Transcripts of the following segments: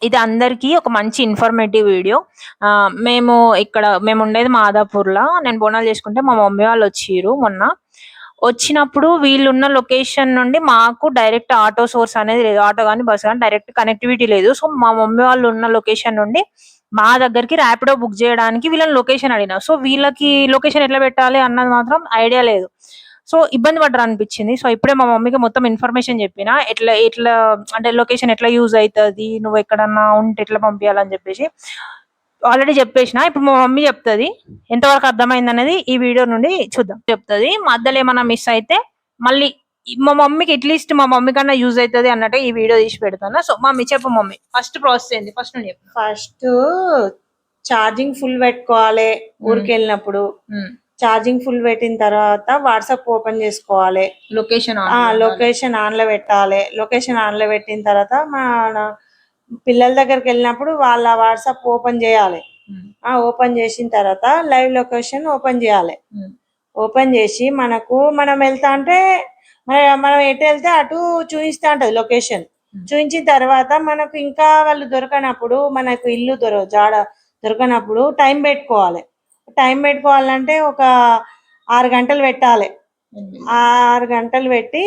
ఇది అందరికీ ఒక మంచి ఇన్ఫర్మేటివ్ వీడియో. మేము ఉండేది మాదాపూర్‌లో. నేను బోనాలు చేసుకుంటే మా మమ్మీ వాళ్ళు వచ్చిర్రు మొన్న. వచ్చినప్పుడు వీళ్ళున్న లొకేషన్ నుండి మాకు డైరెక్ట్ ఆటో సోర్స్ అనేది లేదు. ఆటో గాని, బస్ గాని డైరెక్ట్ కనెక్టివిటీ లేదు. సో, మా మమ్మీ వాళ్ళు ఉన్న లొకేషన్ నుండి మా దగ్గరికి ర్యాపిడో బుక్ చేయడానికి వీళ్ళని లొకేషన్ అడిగినా. సో, వీళ్ళకి లొకేషన్ ఎట్లా పెట్టాలి అన్నది మాత్రం ఐడియా లేదు. సో, ఇబ్బంది పడ్డరనిపించింది. సో, ఇప్పుడే మా మమ్మీకి మొత్తం ఇన్ఫర్మేషన్ చెప్పిన. ఎట్లా ఎట్లా అంటే లొకేషన్ ఎట్లా యూజ్ అయితది, నువ్వెక్కడన్నా ఉంటే ఎట్లా పంపియాలని చెప్పేసి ఆల్రెడీ చెప్పేసిన. ఇప్పుడు మా మమ్మీ చెప్తది. ఎంతవరకు అర్థమైందనేది ఈ వీడియో నుండి చూద్దాం. చెప్తది. మధ్యలో ఏమన్నా మిస్ అయితే మళ్ళీ మా మమ్మీకి అట్లీస్ట్ మా మమ్మీ కన్నా యూజ్ అవుతది అన్నట్టు ఈ వీడియో తీసి పెడతాను. సో మమ్మీ చెప్పు మమ్మీ, ఫస్ట్ ప్రాసెస్ ఏంది? ఫస్ట్ నుండి చెప్పు. ఫస్ట్ ఛార్జింగ్ ఫుల్ పెట్టుకోవాలి. ఊరికి వెళ్ళినప్పుడు ఛార్జింగ్ ఫుల్ పెట్టిన తర్వాత వాట్సాప్ ఓపెన్ చేసుకోవాలి. లొకేషన్ ఆన్ లో పెట్టాలి. లొకేషన్ ఆన్ లో పెట్టిన తర్వాత మన పిల్లల దగ్గరికి వెళ్ళినప్పుడు వాళ్ళ వాట్సాప్ ఓపెన్ చేయాలి. ఓపెన్ చేసిన తర్వాత లైవ్ లొకేషన్ ఓపెన్ చేయాలి. ఓపెన్ చేసి మనం వెళ్తా అంటే మనం ఎటు వెళ్తే అటు చూపిస్తా ఉంటది లొకేషన్. చూపించిన తర్వాత మనకు ఇంకా వాళ్ళు దొరకనప్పుడు, మనకు ఇల్లు జాడ దొరకనప్పుడు టైం పెట్టుకోవాలి. టైం పెట్టుకోవాలంటే ఒక 6 గంటలు పెట్టాలి. 6 గంటలు పెట్టి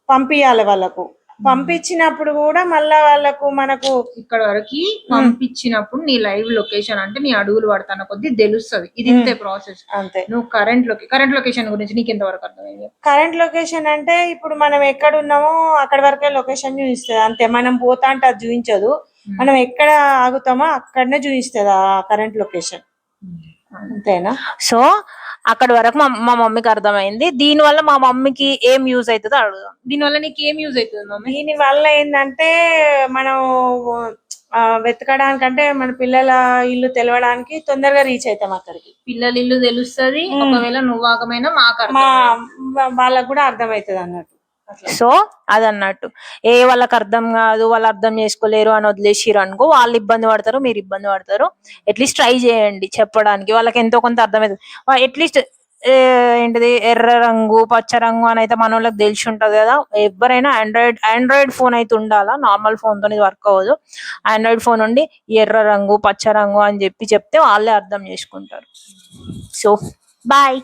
పంపించాలి వాళ్ళకు. పంపించినప్పుడు కూడా మళ్ళా మనకు ఇక్కడ వరకు పంపించినప్పుడు నీ లైవ్ లొకేషన్ అంటే నీ అడుగులు పడతాన కొద్ది తెలుస్తుంది. ఇది ఇంతే ప్రాసెస్. అంతే. నువ్వు కరెంట్ లొకేషన్ గురించి నీకు ఎంతవరకు అర్థమైంది? కరెంట్ లొకేషన్ అంటే ఇప్పుడు మనం ఎక్కడ ఉన్నామో అక్కడ వరకే లొకేషన్ చూపిస్తుంది. అంతే. మనం పోతా అంటే అది చూపించదు. మనం ఎక్కడ ఆగుతామో అక్కడనే చూపిస్తుంది ఆ కరెంట్ లొకేషన్. అంతేనా? సో అక్కడి వరకు మా మమ్మీకి అర్థమైంది. దీని వల్ల మా మమ్మీకి ఏం యూజ్ అవుతుందో అడుగుదాం. దీని వల్ల నీకు ఏం యూజ్ అవుతుంది మమ్మీ? దీని వల్ల ఏంటంటే మనం వెతకడానికంటే మన పిల్లల ఇల్లు తెలవడానికి తొందరగా రీచ్ అవుతాం అక్కడికి. పిల్లల ఇల్లు తెలుస్తుంది. ఒకవేళ నువ్వు ఆగమైనా వాళ్ళకు కూడా అర్థమవుతుంది అన్నట్టు. సో అదన్నట్టు వాళ్ళకి అర్థం కాదు, వాళ్ళు అర్థం చేసుకోలేరు అని వదిలేసిరు అనుకో, వాళ్ళు ఇబ్బంది పడతారు, మీరు ఇబ్బంది పడతారు. అట్లీస్ట్ ట్రై చేయండి చెప్పడానికి. వాళ్ళకి ఎంతో కొంత అర్థమవుతుంది. అట్లీస్ట్ ఏంటిది ఎర్ర రంగు పచ్చ రంగు అని అయితే మన వాళ్ళకి తెలిసి ఉంటది కదా. ఎవరైనా ఆండ్రాయిడ్ ఫోన్ అయితే ఉండాలా. నార్మల్ ఫోన్ తో వర్క్ అవ్వదు. ఆండ్రాయిడ్ ఫోన్ ఉండి ఎర్ర రంగు పచ్చ రంగు అని చెప్తే వాళ్ళే అర్థం చేసుకుంటారు. So bye.